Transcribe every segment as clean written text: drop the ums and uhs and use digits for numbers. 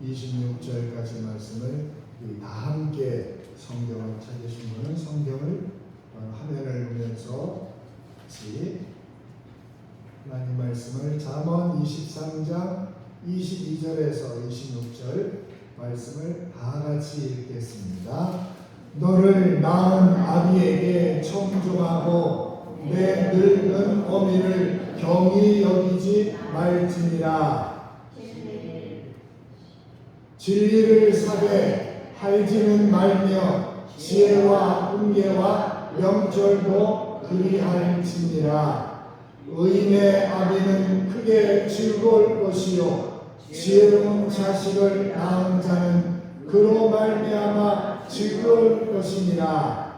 26절까지 말씀을 다 함께 성경을 찾으신 분은 성경을 화면을 보면서 같이 하나님 말씀을 잠언 23장 22절에서 26절 말씀을 다 같이 읽겠습니다. 너를 낳은 아비에게 청종하고 내 늙은 어미를 경히 여기지 말지니라. 진리를 사되 할지는 말며 지혜와 훈계와 명철도 그리할지니라. 의인의 아비는 크게 즐거울 것이요 지혜로운 자식을 낳은 자는 그로 말미암아 즐거울 것이니라.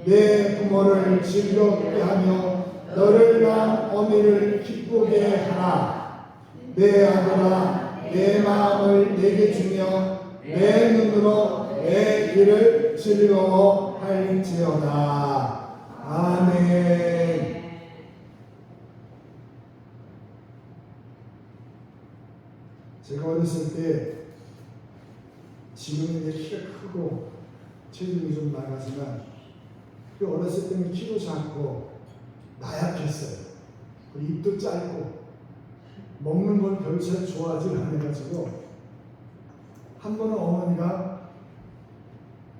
내 부모를 즐겁게 하며 너를 낳은 어미를 기쁘게 하라. 내 아들아 내 마음을 내게 주며 내 눈으로 내 길을 즐거워할지어다. 아멘. 제가 어렸을 때 지금은 이제 키가 크고 체중이 좀 나가지만 어렸을 때는 키도 작고 나약했어요. 입도 짧고 먹는 걸 별로 좋아하지 않아가지고 한 번은 어머니가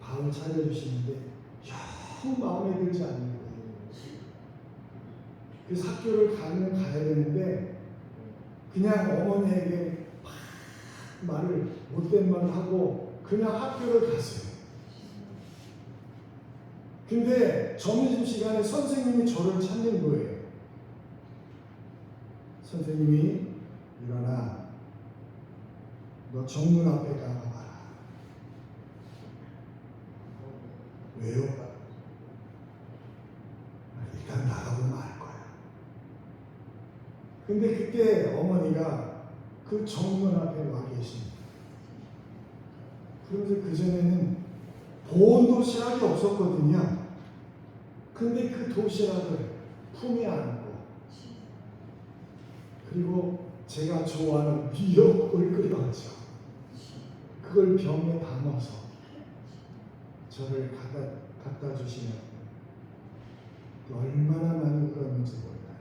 밥을 차려주시는데 영 마음에 들지 않는 거예요. 그래서 학교를 가야 되는데 그냥 어머니에게 말을 못된 말을 하고 그냥 학교를 갔어요. 근데 점심시간에 선생님이 저를 찾는 거예요. 선생님이 일어나 너 정문 앞에 가봐라. 왜요? 일단 나가보면 알 거야. 근데 그때 어머니가 그 정문 앞에 와 계십니다. 그런데 그전에는 보온 도시락이 없었거든요. 근데 그 도시락을 품에 안고 그리고 제가 좋아하는 미역국을 끓여왔죠. 그걸 병에 담아서 저를 갖다 주시면 얼마나 많이 울었는지 몰라요.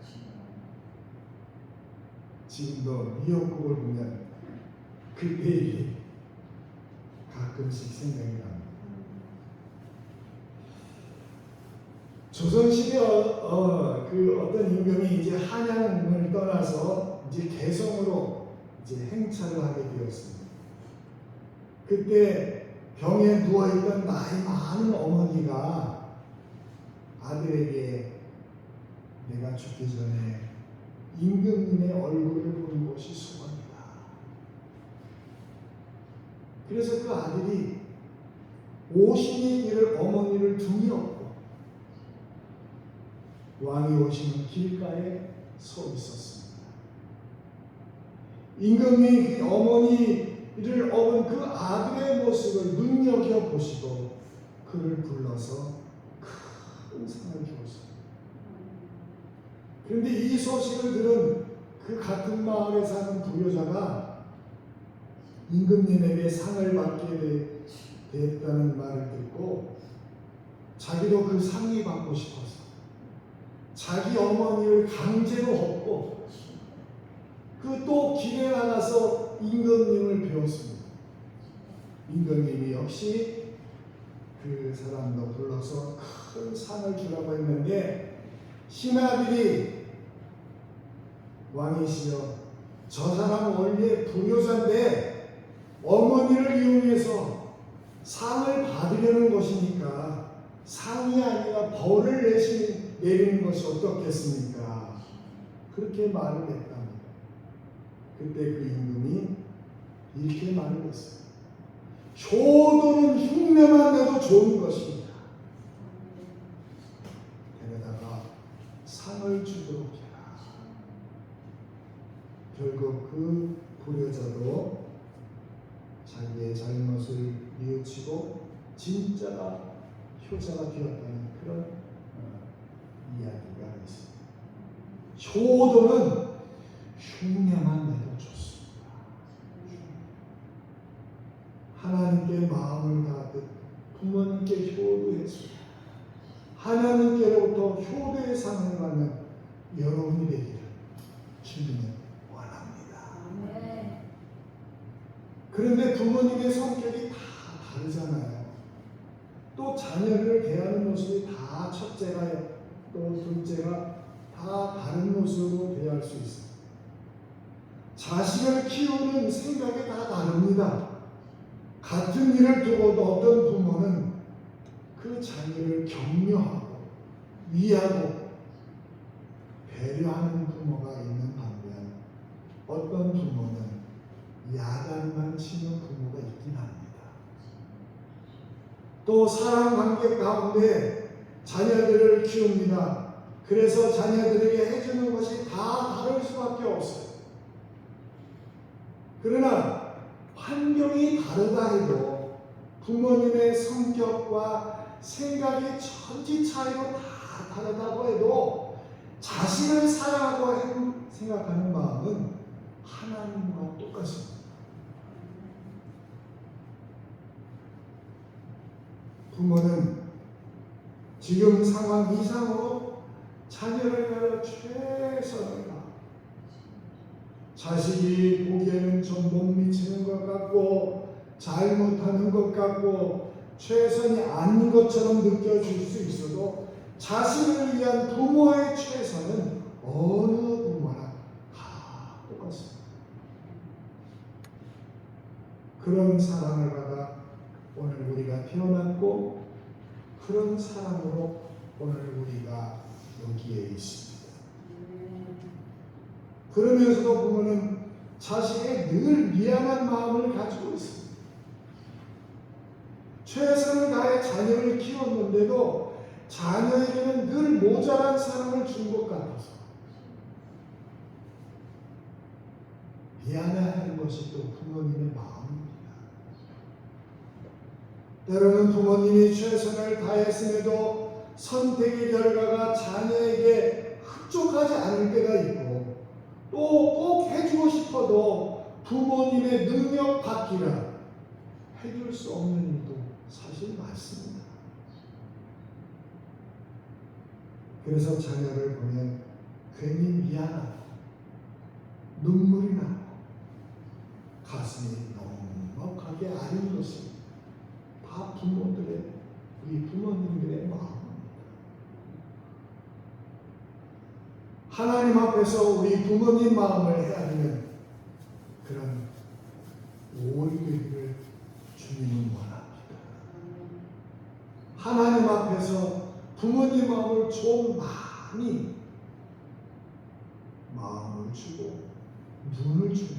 지금도 미역국을 보면 그때 일이 가끔씩 생각이 납니다. 조선시대 그 어떤 임금이 이제 한양을 떠나서 이제 개성으로 이제 행차를 하게 되었습니다. 그때 병에 누워있던 나이 많은 어머니가 아들에게 내가 죽기 전에 임금님의 얼굴을 보는 것이 소원이다. 그래서 그 아들이 50리 길을 어머니를 둥이 업고 왕이 오시는 길가에 서 있었습니다. 임금이 그 어머니를 업은 그 아들의 모습을 눈여겨보시고 그를 불러서 큰 상을 주었습니다. 그런데 이 소식을 들은 그 같은 마을에 사는 부여자가 임금님에게 상을 받게 됐다는 말을 듣고 자기도 그 상이 받고 싶어서 자기 어머니를 강제로 업고 그 또 길에 나가서 임금님을 배웠습니다. 임금님이 역시 그 사람도 불러서 큰 상을 주라고 했는데 신하들이 왕이시여 저 사람 원래 부여자인데 어머니를 이용해서 상을 받으려는 것이니까 상이 아니라 벌을 내리는 것이 어떻겠습니까? 그렇게 말을 했답니다. 그때 그 임금이 이렇게 말을 했어요. 효도는 흉내만 내도 좋은 것입니다. 데려다가 상을 주도록 해라. 결국 그 불효자도 자기의 잘못을 뉘우치고 진짜가 효자가 되었다는 그런 이야기가 있습니다. 효도는 흉내만 내도 좋습니다. 하나님께 마음을 다하듯 부모님께 효도해서 하나님께로부터 효도의 상을 받는 여러분이 되기를 주님은 원합니다. 네. 그런데 부모님의 성격이 다 다르잖아요. 또 자녀를 대하는 모습이 다 첫째가 또 둘째가 다 다른 모습으로 대할 수 있어요. 자식을 키우는 생각이 다 다릅니다. 같은 일을 두고도 어떤 부모는 그 자녀를 격려하고 위하고 배려하는 부모가 있는 반면 어떤 부모는 야단만 치는 부모가 있긴 합니다. 또 사랑관계 가운데 자녀들을 키웁니다. 그래서 자녀들에게 해주는 것이 다 다를 수밖에 없어요. 그러나 환경이 다르다 해도 부모님의 성격과 생각이 천지 차이로 다 다르다고 해도 자신을 사랑하고 생각하는 마음은 하나님과 똑같습니다. 부모는 지금 상황 이상으로 자녀를 위하여 최선을 다 자식이 보기에는 좀 못 미치는 것 같고 잘못하는 것 같고 최선이 아닌 것처럼 느껴질 수 있어도 자식을 위한 부모의 최선은 어느 부모나 다 똑같습니다. 그런 사랑을 받아 오늘 우리가 태어났고 그런 사랑으로 오늘 우리가 여기에 있습니다. 그러면서도 부모는 자식의 늘 미안한 마음을 가지고 있습니다. 최선을 다해 자녀를 키웠는데도 자녀에게는 늘 모자란 사랑을 준 것 같아서 미안해하는 것이 또 부모님의 마음입니다. 때로는 부모님이 최선을 다했음에도 선택의 결과가 자녀에게 흡족하지 않을 때가 있고 또 꼭 해주고 싶어도 부모님의 능력 밖이라 해줄 수 없는 일도 사실 많습니다. 그래서 자녀를 보면 괜히 미안하고 눈물이 나고 가슴이 넉넉하게 아린 것이 다 우리 부모님들의 마음입니다. 하나님 앞에서 우리 부모님 마음을 헤아리는 그런 오리 되기를 주님은 원합니다. 하나님 앞에서 부모님 마음을 좀 많이 마음을 주고 눈을 주는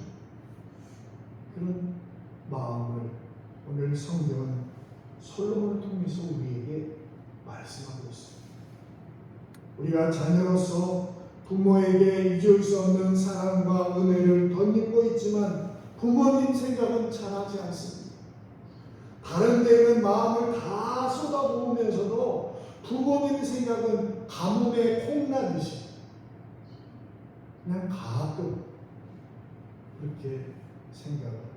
그런 마음을 오늘 성경은 솔로몬을 통해서 우리에게 말씀하고 있습니다. 우리가 자녀로서 부모에게 잊을 수 없는 사랑과 은혜를 덧입고 있지만 부모님 생각은 잘하지 않습니다. 다른 데는 마음을 다 쏟아부으면서도 부모님 생각은 가뭄에 콩나듯이 그냥 가끔 그렇게 생각합니다.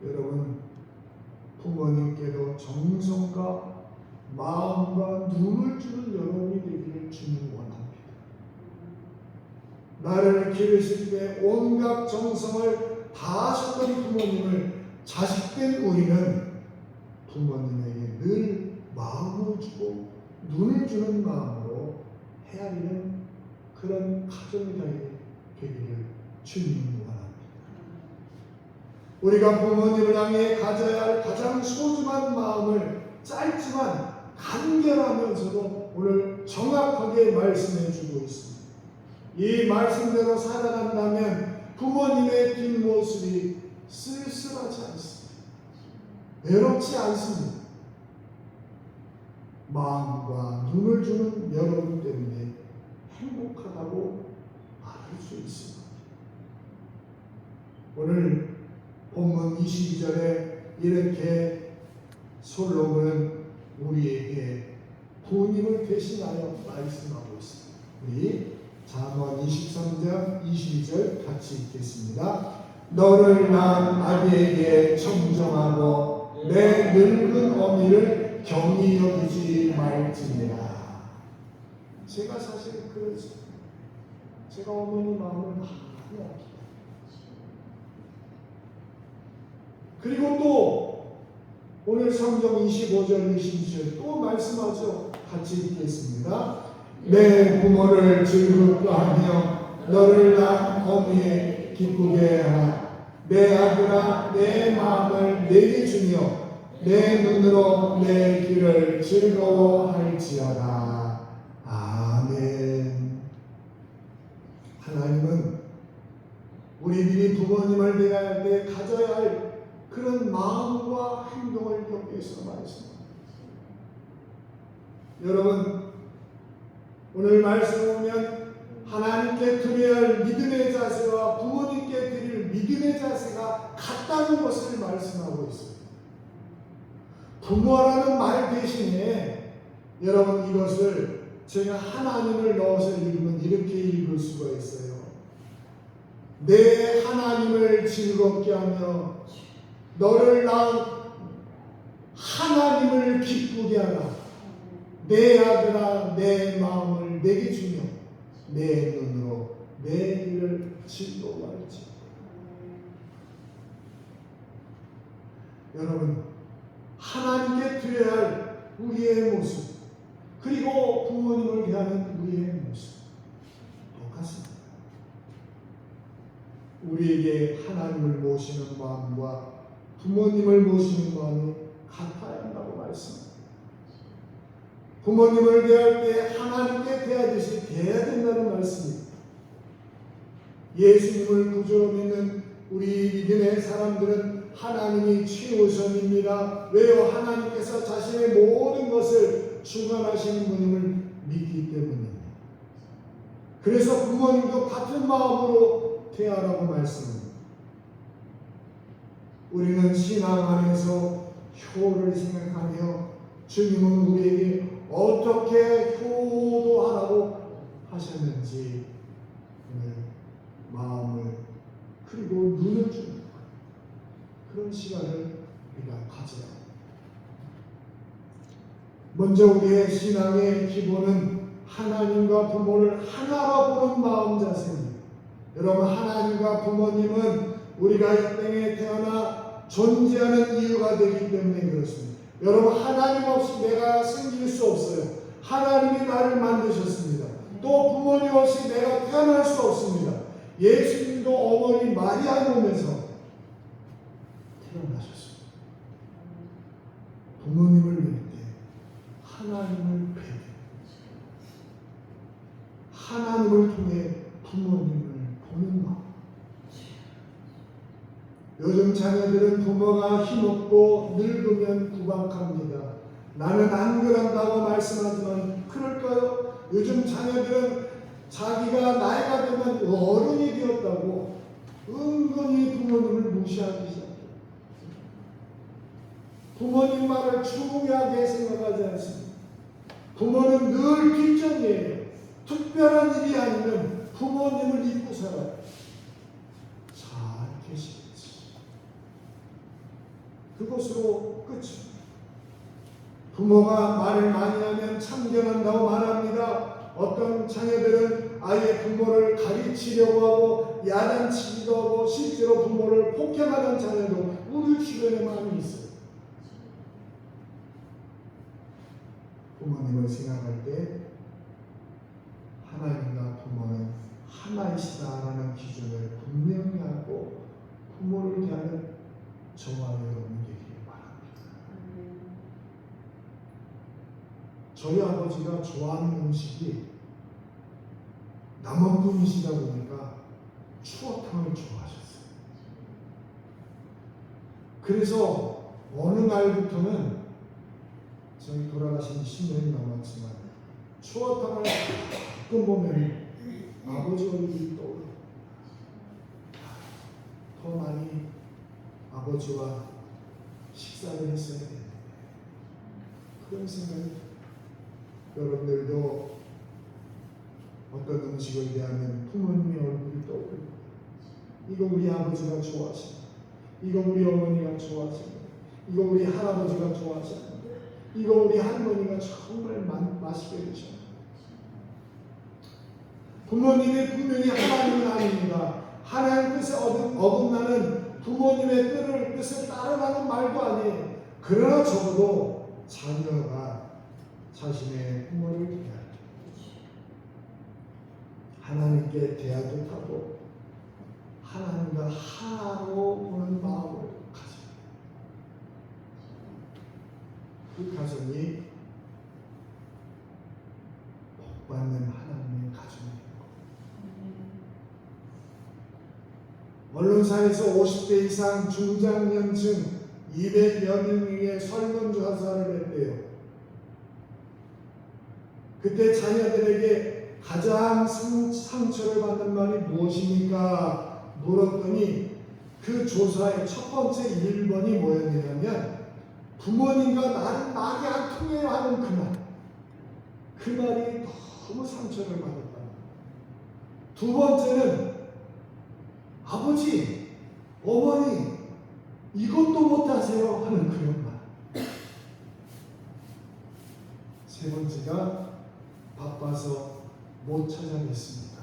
여러분, 부모님께도 정성과 마음과 눈을 주는 여러분이 되기를 주님 원합니다. 나를 기르실 때 온갖 정성을 다하셨던 부모님을 자식된 우리는 부모님에게 늘 마음을 주고 눈을 주는 마음으로 헤아리는 그런 가정이 되기를 주님 원합니다. 우리가 부모님을 향해 가져야 할 가장 소중한 마음을 짧지만 간결하면서도 오늘 정확하게 말씀해 주고 있습니다. 이 말씀대로 살아간다면 부모님의 뒷모습이 쓸쓸하지 않습니다. 외롭지 않습니다. 마음과 눈을 주는 여러분 때문에 행복하다고 말할 수 있습니다. 오늘 본문 22절에 이렇게 솔로몬은 우리에게 부모님을 대신하여 말씀하고 있습니다. 우리 잠언 23장 22절 같이 읽겠습니다. 너를 낳은 아기에게 청정하고 내 늙은 어미를 경히 여기지 말지니라. 제가 사실 그러지. 제가 어머니 마음을 많이 아끼고 그리고 또 오늘 성경 25절 26절 또 말씀하죠. 같이 읽겠습니다. 내 부모를 즐겁게 하며 너를 낳은 어미에 기쁘게 하라. 내 아들아 내 마음을 내게 주며 내 눈으로 내 길을 즐거워할지어다. 아멘. 하나님은 우리들이 부모님을 대할 때 가져야 할 그런 마음과 행동을 여기에서 말씀합니다. 여러분, 오늘 말씀 보면 하나님께 드려야 할 믿음의 자세와 부모님께 드릴 믿음의 자세가 같다는 것을 말씀하고 있습니다. 부모라는 말 대신에 여러분 이것을 제가 하나님을 넣어서 읽으면 이렇게 읽을 수가 있어요. 내 하나님을 즐겁게 하며 너를 낳은 하나님을 기쁘게 하라. 내 아들아 내 마음을 내게 주며 내 눈으로 내 길을 즐거워할지. 여러분, 하나님께 드려야 할 우리의 모습 그리고 부모님을 대하는 우리의 모습 똑같습니다. 우리에게 하나님을 모시는 마음과 부모님을 모시는 마음이 같아야 한다고 말씀합니다. 부모님을 대할 때 하나님께 대하듯이 대해야 된다는 말씀입니다. 예수님을 구주로 믿는 우리 믿음의 사람들은 하나님이 최우선입니다. 왜요? 하나님께서 자신의 모든 것을 주관하시는 분임을 믿기 때문입니다. 그래서 부모님도 같은 마음으로 대하라고 말씀합니다. 우리는 신앙 안에서 효를 생각하며 주님은 우리에게 어떻게 효도하라고 하셨는지 오늘 마음을 그리고 눈을 주는 그런 시간을 우리가 가져야 합니다. 먼저 우리의 신앙의 기본은 하나님과 부모를 하나로 보는 마음 자세입니다. 여러분, 하나님과 부모님은 우리가 이 땅에 태어나 존재하는 이유가 되기 때문에 그렇습니다. 여러분, 하나님 없이 내가 생길 수 없어요. 하나님이 나를 만드셨습니다. 또 부모님 없이 내가 태어날 수 없습니다. 예수님도 어머니 마리아의 몸에서 태어나셨습니다. 부모님을 뵐 때 하나님을 뵈게, 하나님을 통해 부모님을 보는 마음. 요즘 자녀들은 부모가 힘없고 늙으면 구박합니다. 나는 안 그런다고 말씀하지만 그럴까요? 요즘 자녀들은 자기가 나이가 되면 어른이 되었다고 은근히 부모님을 무시하기 시작해요. 부모님 말을 중요하게 생각하지 않습니다. 부모는 늘 뒷전이에요. 특별한 일이 아니면 부모님을 잊고 살아요. 잘 계시겠지. 그것으로 끝입니다. 부모가 말을 많이 하면 참견한다고 말합니다. 어떤 자녀들은 아예 부모를 가르치려고 하고 야단치기도 하고 실제로 부모를 폭행하는 자녀도 우리 주변에 많이 있어요. 부모님을 생각할 때 하나님과 부모는 하나이시다라는 기준을 분명히 하고 부모를 대하는 저와 여러분이 되기를 바랍니다. 저희 아버지가 좋아하는 음식이 남원분이시다 보니까 추어탕을 좋아하셨어요. 그래서 어느 날부터는 저희 돌아가신 10년이 넘었지만 추어탕을 가끔 보면 아버지 얼굴이 떠올라요. 더 많이 아버지와 식사를 했어야 되는데 그런 생각이 여러분들도 어떤 음식을 대하면 부모님의 얼굴이 떠오르고 이거 우리 아버지가 좋아하십니다. 이거 우리 어머니가 좋아하십니다. 이거 우리 할아버지가 좋아하십니다. 이거 우리 할머니가 정말 맛있게 드셔요. 부모님이 분명히 하나님은 아닙니다. 하나님 뜻에 어긋나는 부모님의 뜻을 따르라는 말도 아니에요. 그러나 적어도 자녀가 자신의 부모를 대할 때 하나님께 대하듯 하고 하나님과 하나로 보는 마음을 가져요. 그 가정이 복받는 하나님의 가정이에요. 언론사에서 50대 이상 중장년층 200여 명의 설문조사를 했대요. 그때 자녀들에게 가장 상처를 받는 말이 무엇입니까? 물었더니 그 조사의 첫 번째 1번이 뭐였냐면 부모님과 나는 말이 안 통해요 하는 그 말. 그 말이 너무 상처를 받았다. 두 번째는 아버지, 어머니 이것도 못하세요 하는 그런 말. 세 번째가 바빠서 못 찾아뵙습니다.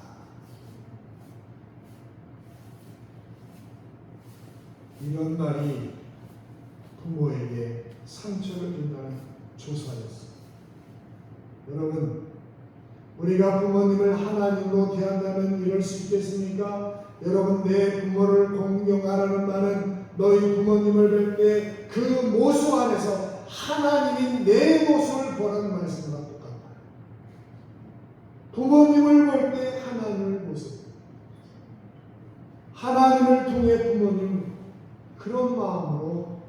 이런 말이 부모에게 상처를 준다는 조사였습니다. 여러분, 우리가 부모님을 하나님으로 대한다면 이럴 수 있겠습니까? 여러분, 내 부모를 공경하라는 말은 너희 부모님을 뵐 때 그 모습 안에서 하나님이 내 모습을 보라는 말씀과 똑같아요. 부모님을 볼 때 하나님을 보세요. 하나님을 통해 부모님 그런 마음으로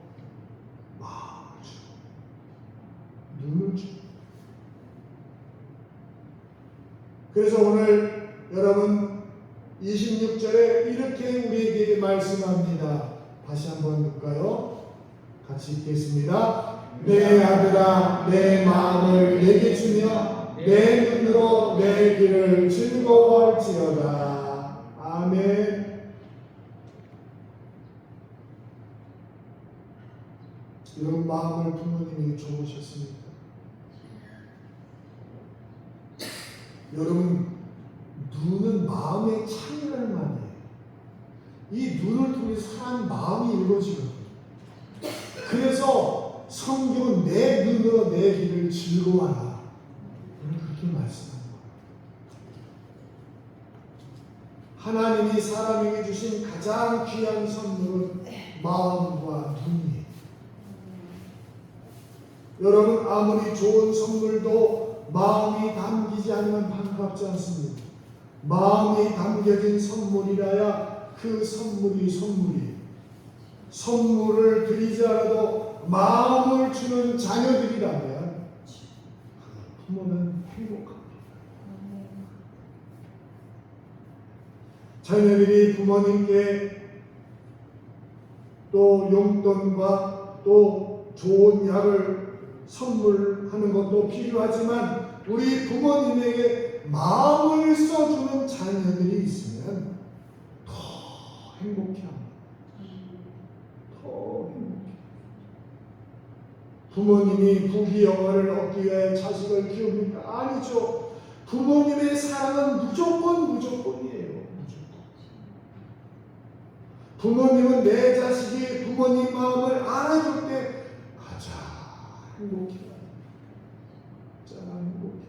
마음을 주고 눈을 주고. 그래서 오늘 여러분 26절에 이렇게 우리에게 말씀합니다. 다시 한번 볼까요? 같이 읽겠습니다. 내 아들아 내 마음을 내게 주며 내 눈으로 내 길을 즐거워할지어다. 아멘. 이런 마음을 부모님이 줘보셨습니까? 여러분, 눈은 마음의 창이라는 말이에요. 이 눈을 통해 사람 마음이 이루어지거든요. 그래서 성경은 내 눈으로 내 길을 즐거워하라. 그렇게 말씀합니다. 하나님이 사람에게 주신 가장 귀한 선물은 마음과 눈이에요. 여러분, 아무리 좋은 선물도 마음이 담기지 않으면 반갑지 않습니다. 마음이 담겨진 선물이라야 그 선물이 선물이에요. 선물을 드리지 않아도 마음을 주는 자녀들이라면 부모는 행복합니다. 자녀들이 부모님께 또 용돈과 또 좋은 약을 선물하는 것도 필요하지만 우리 부모님에게 마음을 써주는 자녀들이 있으면 더 행복해합니다. 더 행복해. 부모님이 부귀영화를 얻기 위해 자식을 키웁니까? 아니죠. 부모님의 사랑은 무조건이에요. 부모님은 내 자식이 부모님 마음을 알아줄 때 가장 행복해. 가장 행복해.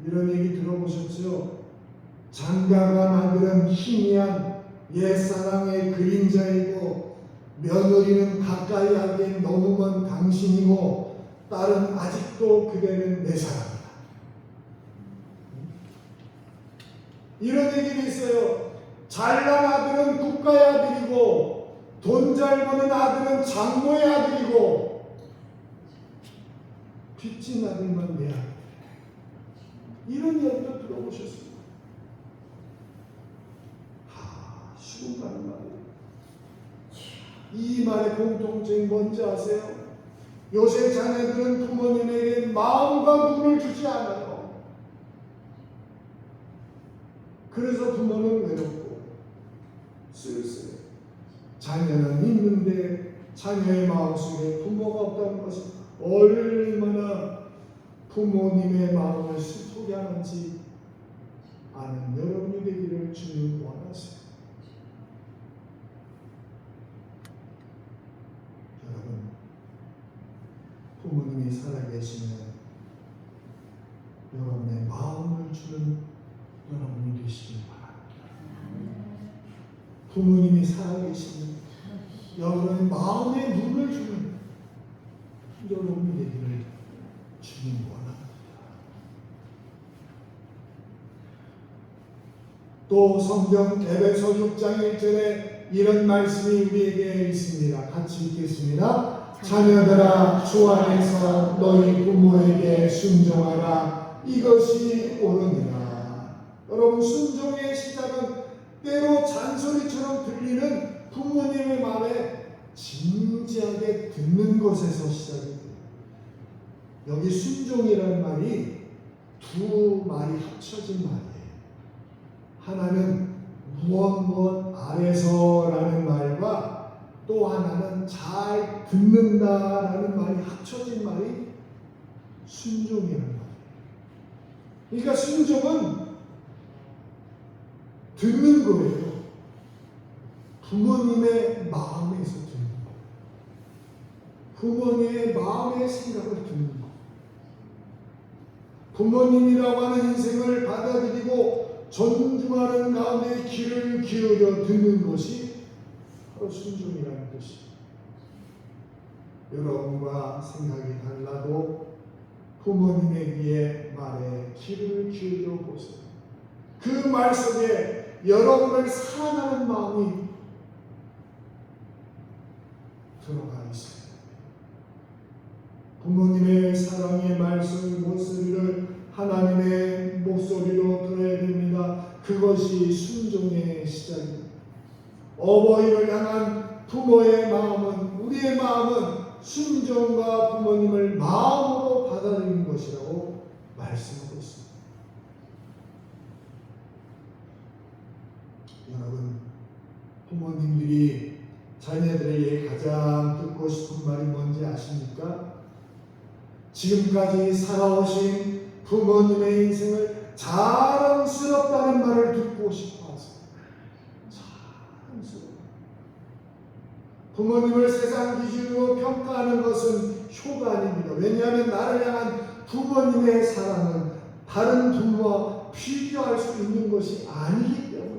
이런 얘기 들어보셨죠? 장가간 아들은 희미한 옛사랑의 그림자이고 며느리는 가까이 하기엔 너무 먼 당신이고 딸은 아직도 그대는 내 사랑이다. 이런 얘기도 있어요. 잘난 아들은 국가의 아들이고 돈 잘 버는 아들은 장모의 아들이고 빚진 아들만 내 아들. 이런 이야기도 들어보셨습니다. 죽음가는 말이에요. 이 말의 공통점이 뭔지 아세요? 요새 자녀들은 부모님에게 마음과 눈을 주지 않아요. 그래서 부모는 외롭고 쓸쓸해. 자녀는 있는데 자녀의 마음속에 부모가 없다는 것이 얼마나 부모님의 마음을 슬프게 하는지 아는 여러분이 되기를 주님 원하세요. 여러분, 부모님이 살아계시면 여러분의 마음을 주는 여러분이 되시길 바랍니다. 부모님이 살아계시면 여러분의 마음에 눈을 주는 여러분이 되기를 주님 원합니다. 또 성경 에베소 6장 1절에 이런 말씀이 우리에게 있습니다. 같이 읽겠습니다. 자녀들아, 주 안에서 너희 부모에게 순종하라. 이것이 옳으니라. 여러분, 순종의 시작은 때로 잔소리처럼 들리는 부모님의 말에 진지하게 듣는 것에서 시작이 돼요. 여기 순종이라는 말이 두 말이 합쳐진 말이에요. 하나는 무엇 아래서라는 말과 또 하나는 잘 듣는다라는 말이 합쳐진 말이 순종이라는 말이에요. 그러니까 순종은 듣는 거예요. 부모님의 마음에서 듣는 거. 부모님의 마음의 생각을 듣는 거. 부모님이라고 하는 인생을 받아들이고 존중하는 가운데 귀를 기울여 듣는 것이 바로 순종이라는 것입니다. 여러분과 생각이 달라도 부모님의 귀에 말에 귀를 기울여 보세요. 그 말 속에 여러분을 사랑하는 마음이 들어가 있어요. 부모님의 사랑의 말씀, 목소리를 하나님의 목소리로 들어야 됩니다. 그것이 순종의 시작입니다. 어버이를 향한 부모의 마음은, 우리의 마음은 순종과 부모님을 마음으로 받아들이는 것이라고 말씀하고 있습니다. 여러분, 부모님들이 자녀들에게 가장 듣고 싶은 말이 뭔지 아십니까? 지금까지 살아오신 부모님의 인생을 자랑스럽다는 말을 듣고 싶어 하세요. 자랑스러워. 부모님을 세상 기준으로 평가하는 것은 효가 아닙니다. 왜냐하면 나를 향한 부모님의 사랑은 다른 부모와 비교할 수 있는 것이 아니기 때문에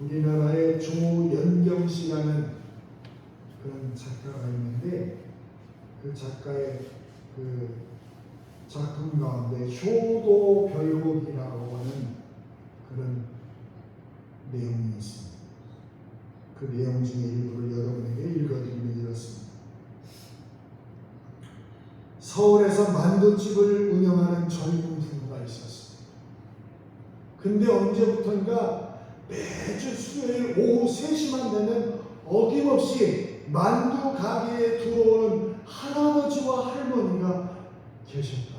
우리나라의 조연경 씨라는 그런 작가가 있는데 그 작가의 그 작품 가운데 효도 별곡이라고 하는 그런 내용이 있습니다. 그 내용 중에 일부를 여러분에게 읽어드리면 이렇습니다. 서울에서 만두집을 운영하는 젊은 부부가 있었습니다. 근데 언제부턴가 매주 수요일 오후 3시만 되면 어김없이 만두 가게에 들어오는 할아버지와 할머니가 계셨답니다.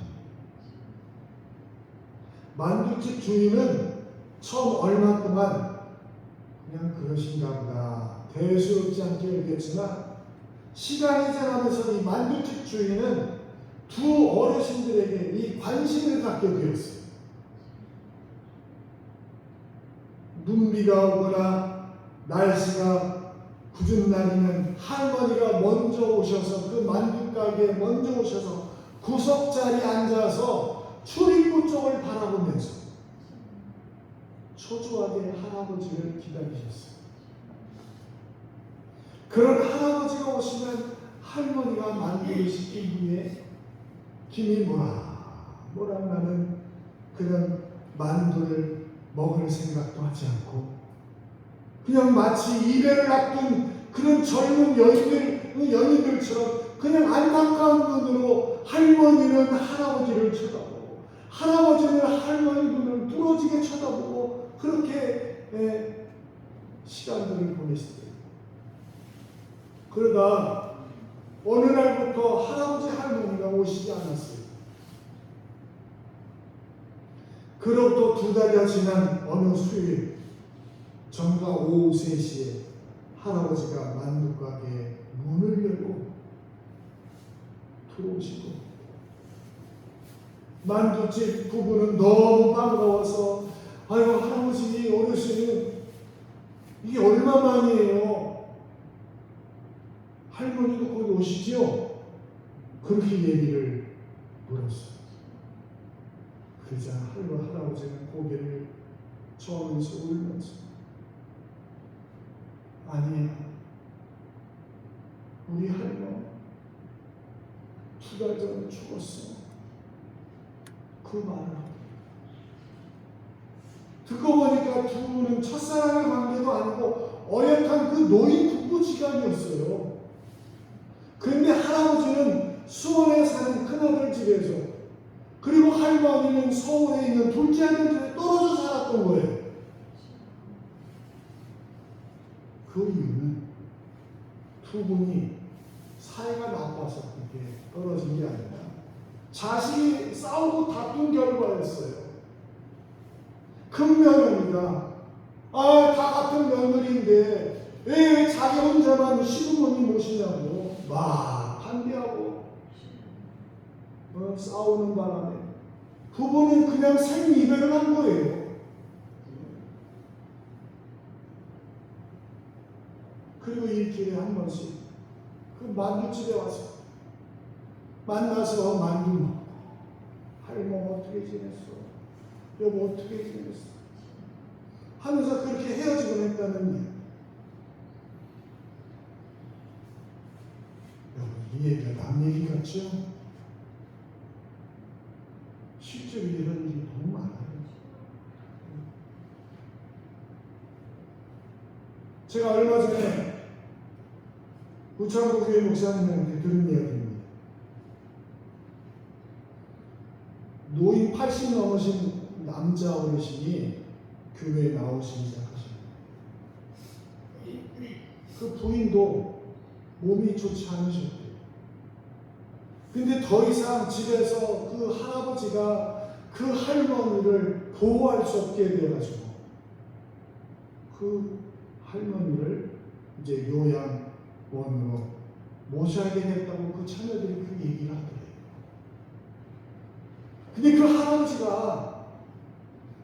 만두집 주인은 처음 얼마 동안 그냥 그러신가 보다 대수롭지 않게 여겼지만 시간이 지나면서 이 만두집 주인은 두 어르신들에게 이 관심을 갖게 되었어요. 눈비가 오거나 날씨가 굳은 날이면 할머니가 먼저 오셔서 그 만두가게에 먼저 오셔서 구석자리에 앉아서 출입구 쪽을 바라보면서 초조하게 할아버지를 기다리셨어요. 그런 할아버지가 오시면 할머니가 만두를 시킨 후에 김이 모락 나는 그런 만두를 먹을 생각도 하지 않고 그냥 마치 이별을 앞둔 그런 젊은 연인들처럼 그냥 안타까운 눈으로 할머니는 할아버지를 쳐다보고 할아버지는 할머니 눈을 부러지게 쳐다보고 그렇게 시간들을 보냈어요. 그러다 어느 날부터 할아버지 할머니가 오시지 않았어요. 그로부터 2달여 지난 어느 수요일 정가 오후 3시에 할아버지가 만두가게에 문을 열고 들어오시고, 만두집 부부는 너무 반가워서 아유 할아버지 어르신 이게 얼마만이에요? 할머니도 곧 오시지요? 그렇게 얘기를 물었어요. 그러자 할아버지는 고개를 저으면서 울면서 아니야, 우리 할머 2달 전에 죽었어. 그 말을 하고, 듣고 보니까 두 분은 첫사랑의 관계도 아니고 어엿한 그 노인 부부지간이었어요. 그런데 할아버지는 수원에 사는 큰아들 집에서, 그리고 할머니는 서울에 있는 둘째 아들 집에 떨어져 살았던 거예요. 그 이유는 두 분이 사이가 나빠서 그렇게 떨어진 게 아니라 자식이 싸우고 다툰 결과였어요. 큰 며느리가 다 같은 며느리인데 왜 자기 혼자만 시부모님 모시냐고 막 반대하고 싸우는 바람에 부부는 그냥 생이별을 한 거예요. 그리고 이 길에 한 번씩 그 만두집에 와서 만나서 만두 먹고, 할머 어떻게 지냈어? 여보 어떻게 지냈어? 하면서 그렇게 헤어지곤 했다는 이야기. 여러분, 이 얘기가 남 얘기 같죠? 실제로 이런 일이 너무 많아요. 제가 얼마 전에 우창구 교회 목사님한테 들은 이야기입니다. 노인 80 넘으신 남자 어르신이 교회에 나오시기 시작하십니다. 그 부인도 몸이 좋지 않으셨대요. 근데 더 이상 집에서 그 할아버지가 그 할머니를 보호할 수 없게 돼가지고 그 할머니를 이제 요양원으로 모셔야 되겠다고 그 자녀들이 그 얘기를 하더래요. 근데 그 할아버지가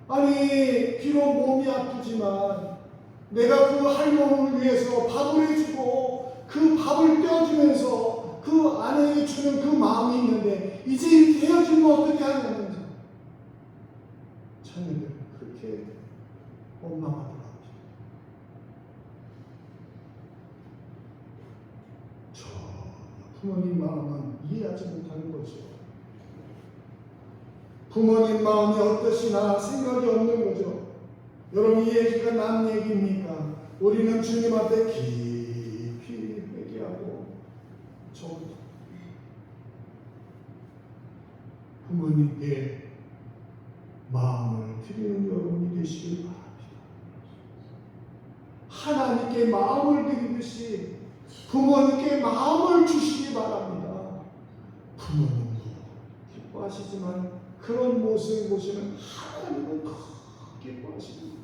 아니 비록 몸이 아프지만 내가 그 할머니를 위해서 밥을 해주고 그 밥을 떼어주면서 그 아내에게 주는 그 마음이 있는데 이제 이렇게 헤어지면 어떻게 하냐면서 자녀들은 그렇게 원망하더라고요. 부모님 마음은 이해하지 못하는 거죠. 부모님 마음이 어떠시나 생각이 없는 거죠. 여러분, 이 얘기가 남 얘기입니까? 우리는 주님 앞에 깊이 회개하고 저부터 부모님께 마음을 드리는 여러분이 되시길 바랍니다. 하나님께 마음을 드리듯이 부모님께 마음을 주시기 바랍니다. 부모님도 기뻐하시지만 그런 모습을 보시는 하나님은 더 기뻐하십니다.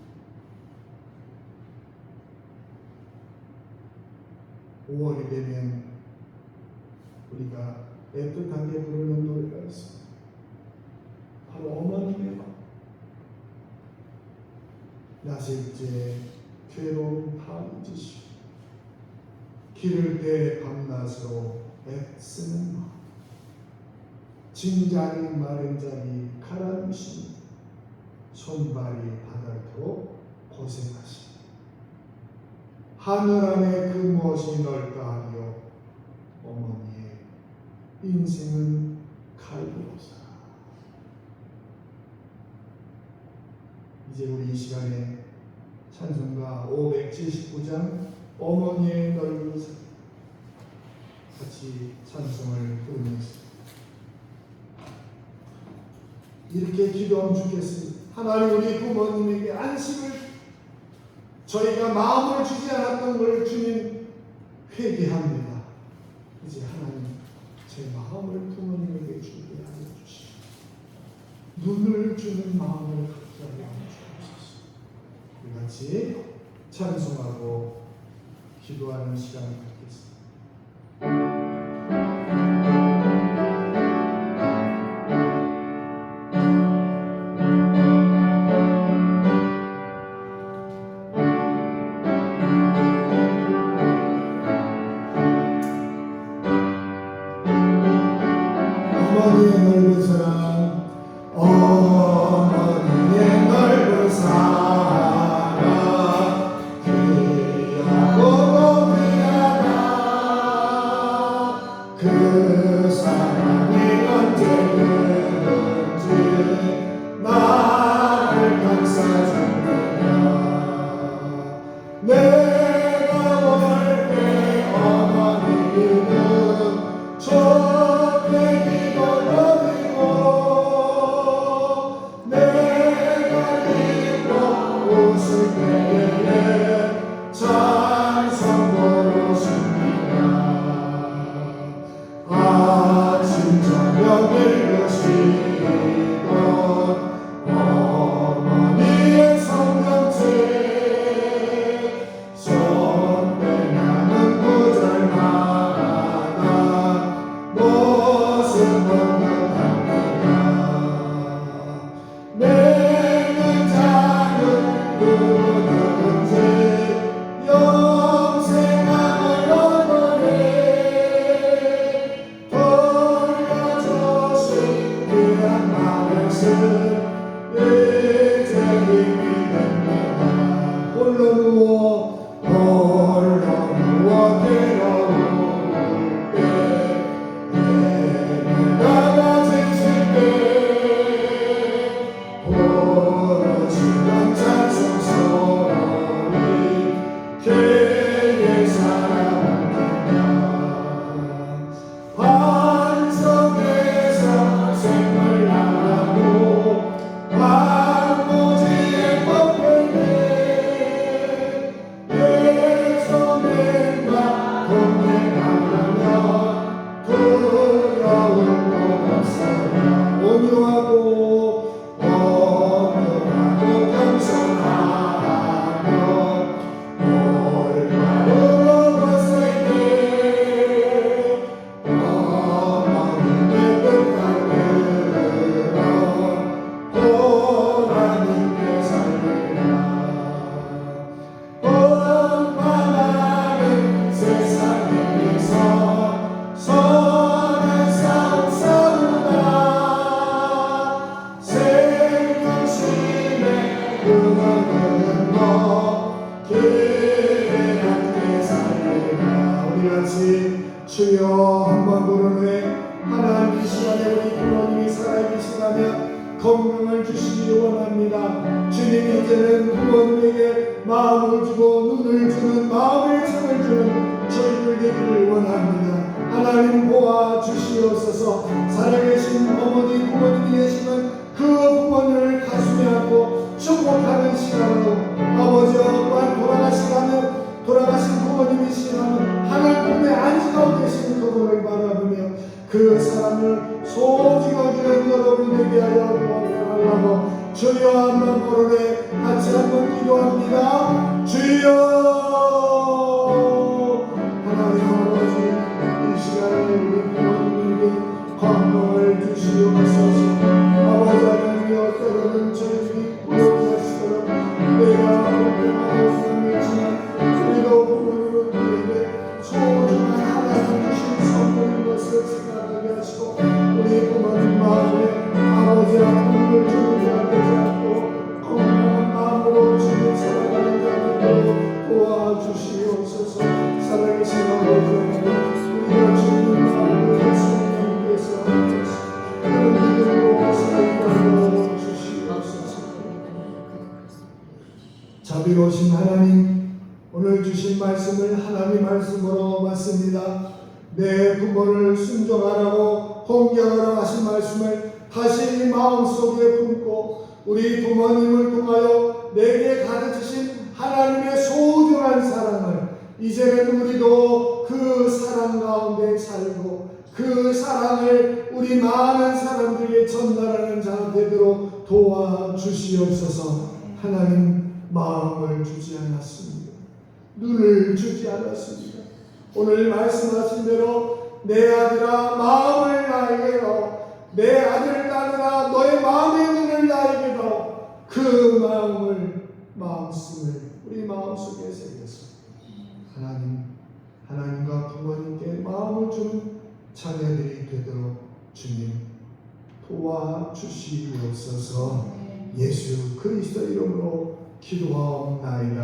5월이 되면 우리가 애틋하게 부르는 노래가 있습니다. 바로 어머님의 마음. 나실제 괴로움 다 잊으시고 기를 때 밤낮으로 애쓰는 마음. 진자리 마른 자리 가라앉으시니 손발이 바닥도록 고생하시니 하늘 안에 그 무엇이 넓다 하며 어머니의 인생은 갈구로사. 이제 우리 이 시간에 찬송가 579장 어머니의 넓은 산 같이 찬송을 부르면서 이렇게 기도하면 좋겠습니다. 하나님, 우리 부모님에게 안식을 저희가 마음을 주지 않았던 걸 주님 회개합니다. 이제 하나님 제 마음을 부모님에게 주게 하여 주시고 눈을 주는 마음을 갖게 하여 주옵소서. 우리 같이 찬송하고 기도하는 시간을 갖겠습니다. 어머니의 넓은 사랑, 어머니의 넓은 사랑, 귀하고 귀하다. 그 사랑이 언제든지 나를 감싸줍니다. 내가 올게 어머니는 주여 한번 부르네. 하나님 이 시간에 우리 부모님이 살아계시다면 건강을 주시기 원합니다. 주님 이제는 부모님에게 마음을 주고 눈을 주는 마음의 창을 주는 저희들 되기를 원합니다. 하나님 보아 주시옵소서. 살아계신 어머니 부모님이 계시면 그 부모님을 가슴에 안고 축복하는 시간으로 아버지와 또한 돌아가신 부모님이시라면 하늘 품에 안식하고 계신 그분을 바라보며 그 사람을 소중히 여기는 여러분 되게 하여 도와달라고 주여 한번 부르네. 같이 한번 기도합니다. 주여 하나님 아버지 이 시간에 우리 부모님에게 건강을 주시옵소서. 아버지 하나님 때로는 저희들이 부러워하시도록 내가 불평하고 있지만 우리도 부모님에게 소중한 하나님 주신 선물인 것을 생각하게 하시고 우리 부모님 마음에 아버지와 눈을 주는 자 되지 않고 건강한 마음으로 주님 살아가는 자들도 도와주시옵소서. 살아계신 아버지 우리가 주님 마음을 성령께서 그런 믿음으로 살아가게 주시옵소서. 자비로우신 하나님, 오늘 주신 말씀을 하나님 말씀으로 맞습니다. 내 부모를 순종하라고 공경하라고 하신 말씀을 다시 마음속에 품고 우리 부모님을 통하여 내게 가르치신 하나님의 소중한 사랑을 이제는 우리도 그 사랑 가운데 살고 그 사랑을 우리 많은 사람들에게 전달하는 자 되도록 도와주시옵소서. 하나님, 마음을 주지 않았습니다. 눈을 주지 않았습니다. 오늘 말씀하신 대로 내 아들아 마음을 나에게로, 내 아들 딸아 너의 마음의 눈을 나에게로, 그 마음씀을 우리 마음속에 새겨서 하나님과 부모님께 마음을 주는 자녀들이 되도록 주님 도와주시옵소서. 예수 그리스도 이름으로 기도하옵나이다.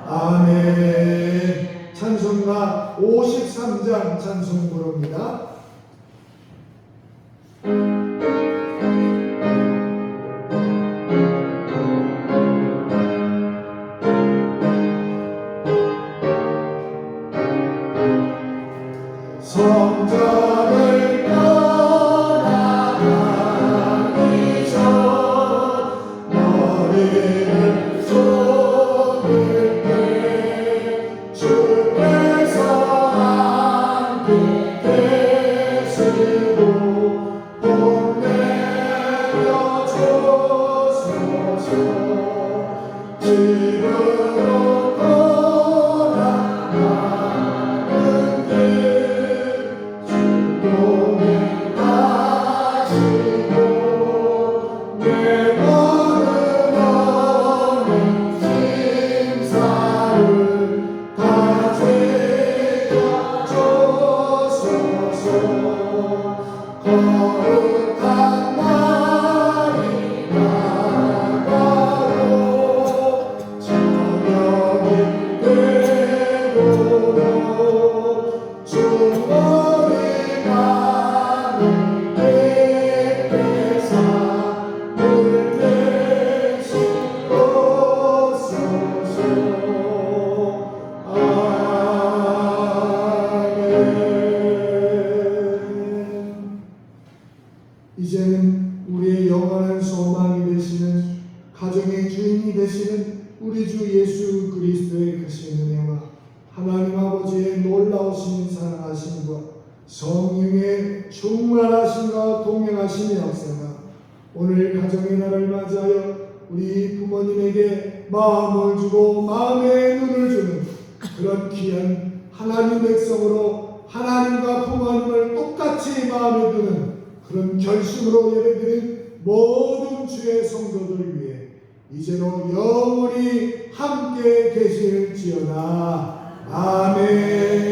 아멘. 찬송가 53장 찬송 부릅니다. 성전을 떠나가기 전 머리를 숙일 때 주께서 함께 계시고 봄내려 주소서. 집으로 돌아가는 길 주님을 가시고 내 모든 어린 심사를 다 지켜주소서. 거룩한 날이 다가오고 저녁이 되도록 주머니 가는 때에서 늘 계시옵소서. 아멘. 이제는 우리의 영원한 소망이 되시는, 가정의 주인이 되시는 우리 주 예수 그리스도의 크신 은혜와 하나님 아버지의 놀라우신 사랑하심과 성령의 충만하심과 동행하심의 역사가 오늘 가정의 날을 맞이하여 우리 부모님에게 마음을 주고 마음의 눈을 주는 그런 귀한 하나님 백성으로 하나님과 부모님을 똑같이 마음에 두는 그런 결심으로 예배드린 모든 주의 성도들을 위해 이제로 영원히 함께 계실지어다. 아멘.